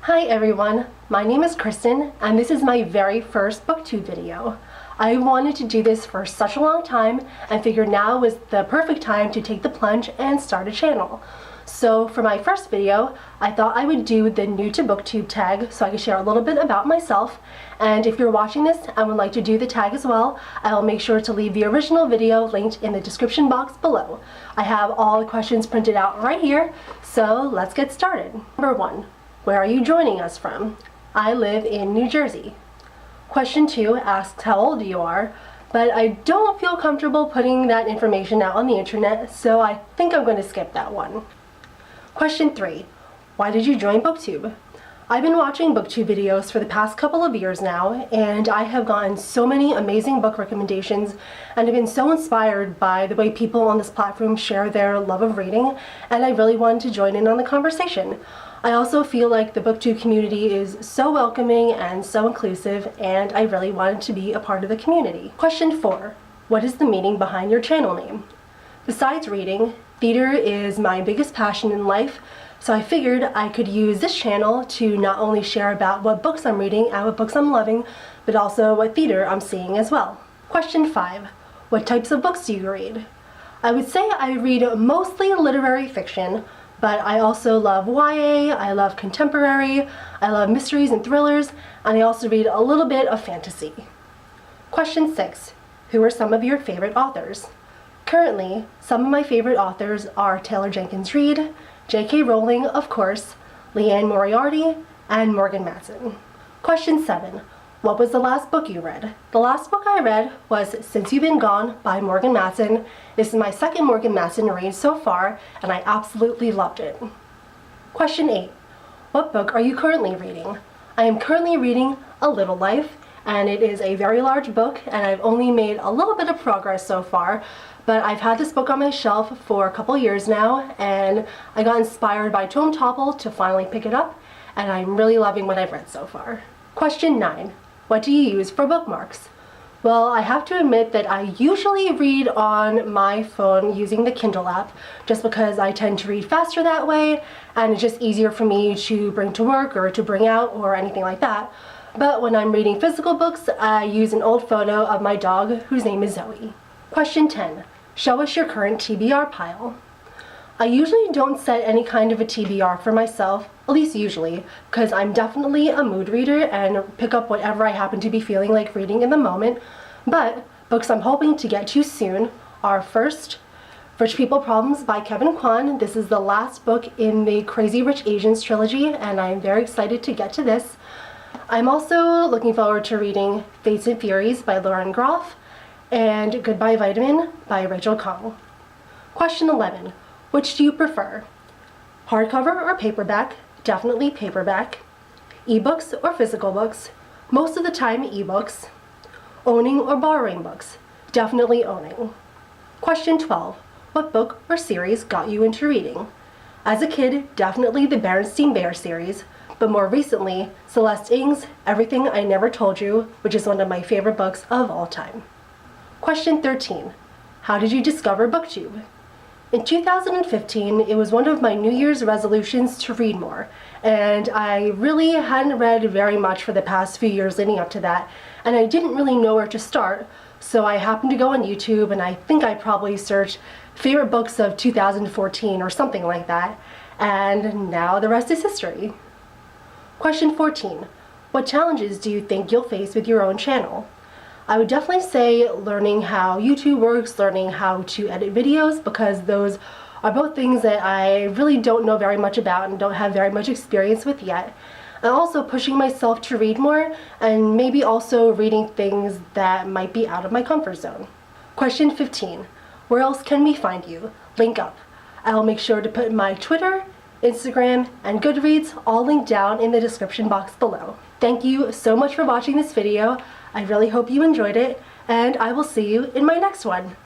Hi everyone, my name is Kristen and this is my very first booktube video. I wanted to do this for such a long time and figured now was the perfect time to take the plunge and start a channel. So for my first video, I thought I would do the new to booktube tag so I could share a little bit about myself, and if you're watching this and would like to do the tag as well, I will make sure to leave the original video linked in the description box below. I have all the questions printed out right here, so let's get started. Number 1. Where are you joining us from? I live in New Jersey. Question 2 asks how old you are, but I don't feel comfortable putting that information out on the internet, so I think I'm going to skip that one. Question 3. Why did you join BookTube? I've been watching BookTube videos for the past couple of years now, and I have gotten so many amazing book recommendations and have been so inspired by the way people on this platform share their love of reading, and I really wanted to join in on the conversation. I also feel like the BookTube community is so welcoming and so inclusive, and I really wanted to be a part of the community. Question 4. What is the meaning behind your channel name? Besides reading, theater is my biggest passion in life, so I figured I could use this channel to not only share about what books I'm reading and what books I'm loving, but also what theater I'm seeing as well. Question 5. What types of books do you read? I would say I read mostly literary fiction, but I also love YA, I love contemporary, I love mysteries and thrillers, and I also read a little bit of fantasy. Question 6. Who are some of your favorite authors? Currently, some of my favorite authors are Taylor Jenkins Reid, J.K. Rowling, of course, Leanne Moriarty, and Morgan Matson. Question 7. What was the last book you read? The last book I read was Since You've Been Gone by Morgan Matson. This is my second Morgan Matson read so far, and I absolutely loved it. Question 8. What book are you currently reading? I am currently reading A Little Life, and it is a very large book, and I've only made a little bit of progress so far, but I've had this book on my shelf for a couple years now, and I got inspired by Tome Topple to finally pick it up, and I'm really loving what I've read so far. Question 9. What do you use for bookmarks? Well, I have to admit that I usually read on my phone using the Kindle app, just because I tend to read faster that way, and it's just easier for me to bring to work or to bring out or anything like that. But when I'm reading physical books, I use an old photo of my dog, whose name is Zoe. Question 10. Show us your current TBR pile. I usually don't set any kind of a TBR for myself, at least usually, because I'm definitely a mood reader and pick up whatever I happen to be feeling like reading in the moment, but books I'm hoping to get to soon are first, Rich People Problems by Kevin Kwan. This is the last book in the Crazy Rich Asians trilogy, and I'm very excited to get to this. I'm also looking forward to reading Fates and Furies by Lauren Groff and Goodbye Vitamin by Rachel Kong. Question 11. Which do you prefer? Hardcover or paperback? Definitely paperback. Ebooks or physical books? Most of the time ebooks. Owning or borrowing books? Definitely owning. Question 12. What book or series got you into reading? As a kid, definitely the Berenstain Bears series, but more recently, Celeste Ng's Everything I Never Told You, which is one of my favorite books of all time. Question 13. How did you discover BookTube? In 2015, it was one of my New Year's resolutions to read more, and I really hadn't read very much for the past few years leading up to that, and I didn't really know where to start, so I happened to go on YouTube, and I think I probably searched favorite books of 2014 or something like that, and now the rest is history. Question 14. What challenges do you think you'll face with your own channel? I would definitely say learning how YouTube works, learning how to edit videos, because those are both things that I really don't know very much about and don't have very much experience with yet. And also pushing myself to read more, and maybe also reading things that might be out of my comfort zone. Question 15. Where else can we find you? Link up. I'll make sure to put my Twitter, Instagram, and Goodreads all linked down in the description box below. Thank you so much for watching this video. I really hope you enjoyed it, and I will see you in my next one.